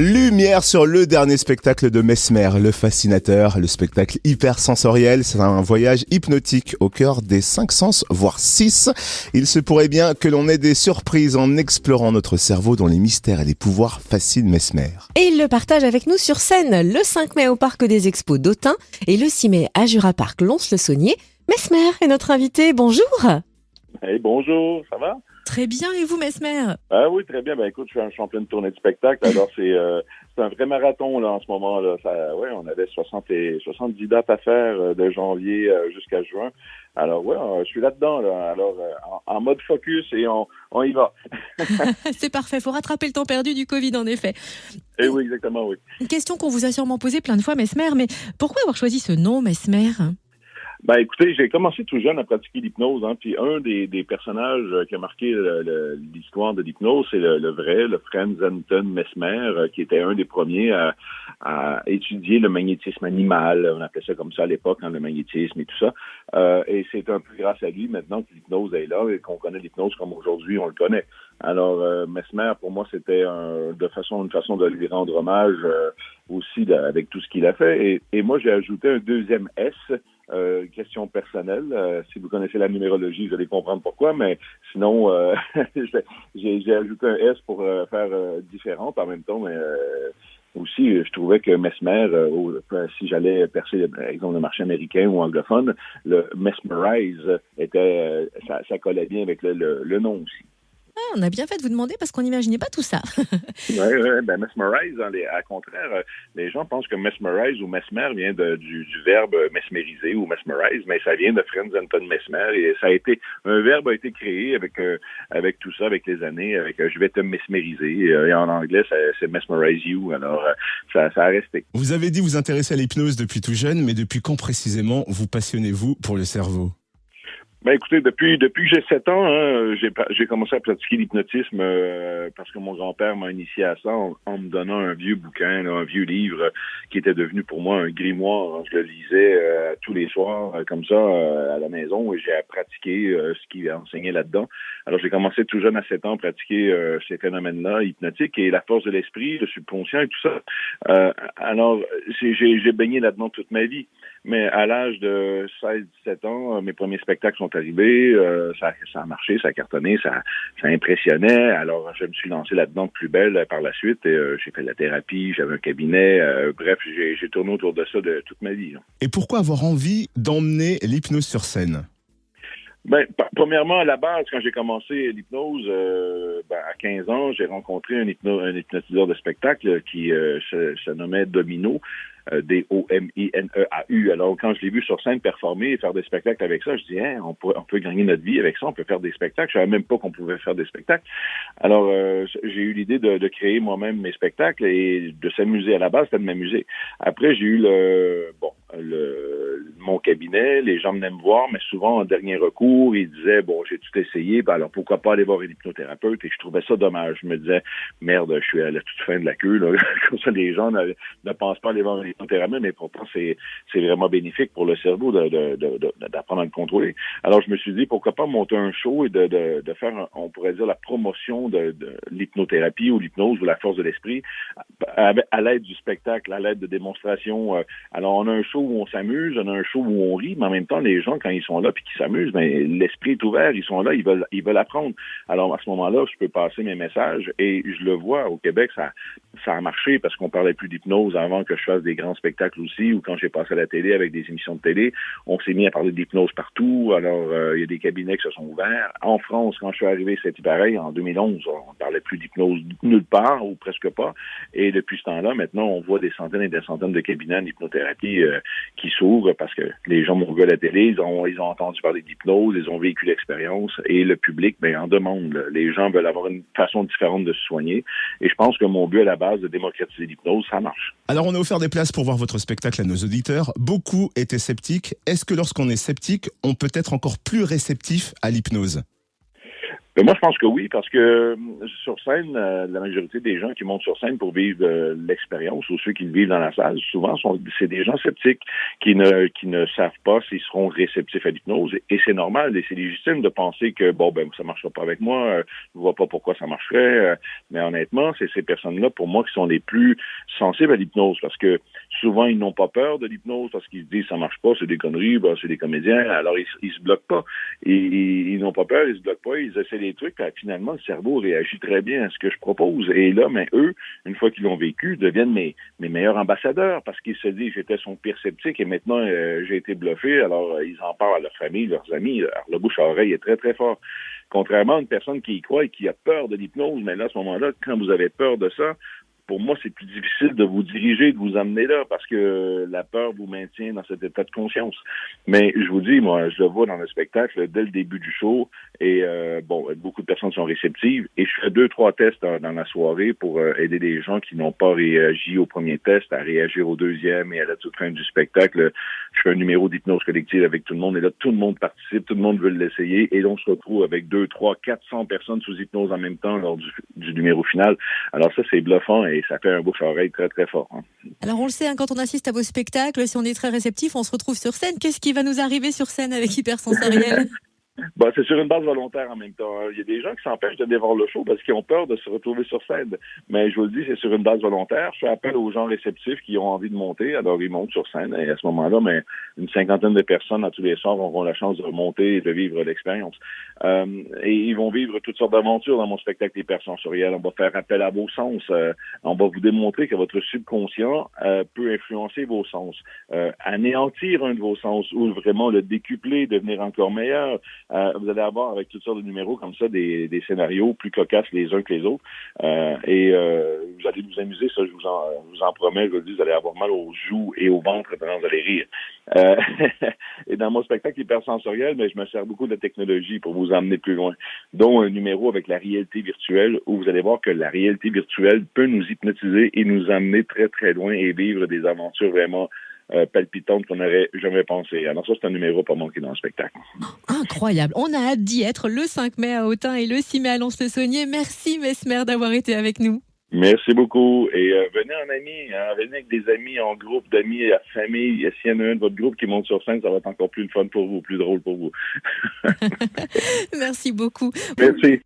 Lumière sur le dernier spectacle de Mesmer, le fascinateur, le spectacle hyper sensoriel. C'est un voyage hypnotique au cœur des 5 sens, voire 6. Il se pourrait bien que l'on ait des surprises en explorant notre cerveau dont les mystères et les pouvoirs fascinent Mesmer. Et il le partage avec nous sur scène le 5 mai au Parc des Expos d'Autun et le 6 mai à Jura Park Lons-le-Saunier. Mesmer est notre invité, bonjour. Hey, bonjour, ça va? Très bien, et vous Mesmer? Ah oui, très bien. Ben écoute, je suis en pleine tournée de spectacle, alors c'est un vrai marathon là en ce moment là. On avait 70 dates à faire de janvier jusqu'à juin. Alors je suis là-dedans là. Alors en mode focus et on y va. C'est parfait, faut rattraper le temps perdu du Covid en effet. Eh oui, exactement, oui. Une question qu'on vous a sûrement posée plein de fois Mesmer, mais pourquoi avoir choisi ce nom Mesmer? Ben écoutez, j'ai commencé tout jeune à pratiquer l'hypnose, puis un des personnages qui a marqué l'histoire de l'hypnose, c'est le Franz Anton Mesmer, qui était un des premiers à étudier le magnétisme animal. On appelait ça comme ça à l'époque, le magnétisme et tout ça. Et c'est un peu grâce à lui maintenant que l'hypnose est là et qu'on connaît l'hypnose comme aujourd'hui on le connaît. Alors Mesmer, pour moi, c'était une façon de lui rendre hommage aussi avec tout ce qu'il a fait. Et moi, j'ai ajouté un deuxième S. Question personnelle. Si vous connaissez la numérologie, vous allez comprendre pourquoi, mais sinon, j'ai ajouté un S pour faire différente en même temps, mais aussi, je trouvais que Mesmer, si j'allais percer, par exemple, le marché américain ou anglophone, le Mesmerize ça collait bien avec le nom aussi. On a bien fait de vous demander parce qu'on n'imaginait pas tout ça. Ben Mesmerize, à contraire, les gens pensent que Mesmerize ou Mesmer vient du verbe mesmériser ou mesmerize, mais ça vient de Franz Anton Mesmer et un verbe a été créé avec tout ça, avec les années, avec je vais te mesmériser, et en anglais c'est mesmerize you, alors ça a resté. Vous avez dit vous intéresser à l'hypnose depuis tout jeune, mais depuis quand précisément vous passionnez-vous pour le cerveau? Ben écoutez, depuis que j'ai 7 ans, j'ai commencé à pratiquer l'hypnotisme parce que mon grand-père m'a initié à ça en me donnant un vieux bouquin, un vieux livre qui était devenu pour moi un grimoire. Je le lisais tous les soirs comme ça à la maison et j'ai pratiqué ce qu'il enseignait là-dedans. Alors j'ai commencé tout jeune à 7 ans à pratiquer ces phénomènes-là hypnotiques et la force de l'esprit, le subconscient et tout ça. Alors j'ai baigné là-dedans toute ma vie. Mais à l'âge de 16-17 ans, mes premiers spectacles sont arrivés, ça a marché, ça a cartonné, ça impressionnait. Alors, je me suis lancé là-dedans de plus belle par la suite. Et, j'ai fait de la thérapie, j'avais un cabinet. Bref, j'ai tourné autour de ça de toute ma vie. Et pourquoi avoir envie d'emmener l'hypnose sur scène? Ben, premièrement, à la base, quand j'ai commencé l'hypnose, à 15 ans, j'ai rencontré un hypnotiseur de spectacle qui se nommait Domino. Domineau. Alors, quand je l'ai vu sur scène performer et faire des spectacles avec ça, je dis, on peut gagner notre vie avec ça, on peut faire des spectacles. Je savais même pas qu'on pouvait faire des spectacles. Alors, j'ai eu l'idée de créer moi-même mes spectacles et de s'amuser. À la base, c'était de m'amuser. Après, j'ai eu mon cabinet, les gens venaient me voir, mais souvent, en dernier recours, ils disaient, j'ai tout essayé, alors pourquoi pas aller voir une hypnothérapeute? Et je trouvais ça dommage. Je me disais, merde, je suis à la toute fin de la queue, là. Comme ça, les gens ne pensent pas aller voir une hypnothérapie, mais pourtant, c'est vraiment bénéfique pour le cerveau d'apprendre à le contrôler. Alors, je me suis dit, pourquoi pas monter un show et de faire, on pourrait dire, la promotion de l'hypnothérapie ou l'hypnose ou la force de l'esprit à l'aide du spectacle, à l'aide de démonstrations. Alors, on a un show où on s'amuse, on a un show où on rit, mais en même temps, les gens, quand ils sont là puis qu'ils s'amusent, l'esprit est ouvert, ils sont là, ils veulent apprendre. Alors, à ce moment-là, je peux passer mes messages et je le vois, au Québec, ça a marché parce qu'on parlait plus d'hypnose avant que je fasse des grands spectacles aussi, ou quand j'ai passé à la télé avec des émissions de télé, on s'est mis à parler d'hypnose partout. Alors, il y a des cabinets qui se sont ouverts. En France, quand je suis arrivé, c'était pareil. En 2011, on parlait plus d'hypnose nulle part, ou presque pas. Et depuis ce temps-là, maintenant, on voit des centaines et des centaines de cabinets en hypnothérapie qui s'ouvrent parce que les gens m'ont vu à la télé, ils ont entendu parler d'hypnose, ils ont vécu l'expérience et le public en demande. Les gens veulent avoir une façon différente de se soigner. Et je pense que mon but à la base de démocratiser l'hypnose, ça marche. Alors, on a offert des places pour voir votre spectacle à nos auditeurs. Beaucoup étaient sceptiques. Est-ce que lorsqu'on est sceptique, on peut être encore plus réceptif à l'hypnose? Mais moi, je pense que oui, parce que sur scène, la majorité des gens qui montent sur scène pour vivre l'expérience, ou ceux qui le vivent dans la salle, souvent, c'est des gens sceptiques qui ne savent pas s'ils seront réceptifs à l'hypnose. Et c'est normal, et c'est légitime de penser que, bon, ben, ça marchera pas avec moi, je vois pas pourquoi ça marcherait. Mais honnêtement, c'est ces personnes-là, pour moi, qui sont les plus sensibles à l'hypnose, parce que souvent, ils n'ont pas peur de l'hypnose, parce qu'ils se disent, ça marche pas, c'est des conneries, ben, c'est des comédiens, alors ils se bloquent pas. Et ils n'ont pas peur, ils se bloquent pas, ils essaient des trucs, finalement, le cerveau réagit très bien à ce que je propose. Et là, mais eux, une fois qu'ils l'ont vécu, deviennent mes meilleurs ambassadeurs, parce qu'ils se disent, j'étais son pire sceptique, et maintenant, j'ai été bluffé, alors ils en parlent à leur famille, leurs amis, alors, le bouche à oreille est très, très fort. Contrairement à une personne qui y croit et qui a peur de l'hypnose, mais là, à ce moment-là, quand vous avez peur de ça, pour moi, c'est plus difficile de vous diriger, de vous amener là, parce que la peur vous maintient dans cet état de conscience. Mais je vous dis, moi, je le vois dans le spectacle dès le début du show, et beaucoup de personnes sont réceptives, et je fais 2-3 tests dans la soirée pour aider les gens qui n'ont pas réagi au premier test à réagir au deuxième, et à la toute fin du spectacle, je fais un numéro d'hypnose collective avec tout le monde, et là, tout le monde participe, tout le monde veut l'essayer, et là, on se retrouve avec 2-3-400 personnes sous hypnose en même temps lors du numéro final. Alors ça, c'est bluffant, et ça fait un bouche à oreille très, très fort. Hein. Alors on le sait, hein, quand on assiste à vos spectacles, si on est très réceptif, on se retrouve sur scène. Qu'est-ce qui va nous arriver sur scène avec Hypersensoriel? Bah, c'est sur une base volontaire en même temps. Il y a des gens qui s'empêchent de venir voir le show parce qu'ils ont peur de se retrouver sur scène. Mais je vous le dis, c'est sur une base volontaire. Je fais appel aux gens réceptifs qui ont envie de monter. Alors, ils montent sur scène. Et à ce moment-là, mais une cinquantaine de personnes à tous les soirs auront la chance de monter et de vivre l'expérience. Et ils vont vivre toutes sortes d'aventures dans mon spectacle hypersensoriel. On va faire appel à vos sens. On va vous démontrer que votre subconscient peut influencer vos sens. Anéantir un de vos sens ou vraiment le décupler, devenir encore meilleur. Vous allez avoir avec toutes sortes de numéros comme ça des scénarios plus cocasses les uns que les autres. Vous allez vous amuser, ça je vous en promets, je vous le dis, vous allez avoir mal aux joues et au ventre pendant vous allez rire. Et dans mon spectacle hypersensoriel, mais je me sers beaucoup de la technologie pour vous emmener plus loin, dont un numéro avec la réalité virtuelle où vous allez voir que la réalité virtuelle peut nous hypnotiser et nous emmener très très loin et vivre des aventures vraiment palpitantes qu'on n'aurait jamais pensé. Alors ça, c'est un numéro pas manqué dans le spectacle. Incroyable. On a hâte d'y être le 5 mai à Autun et le 6 mai à Lons-le-Saunier. Merci Mesmer d'avoir été avec nous. Merci beaucoup. Et venez en amis, hein, venez avec des amis, en groupe d'amis, à famille. S'il y en a un de votre groupe qui monte sur scène, ça va être encore plus le fun pour vous, plus drôle pour vous. Merci beaucoup. Merci.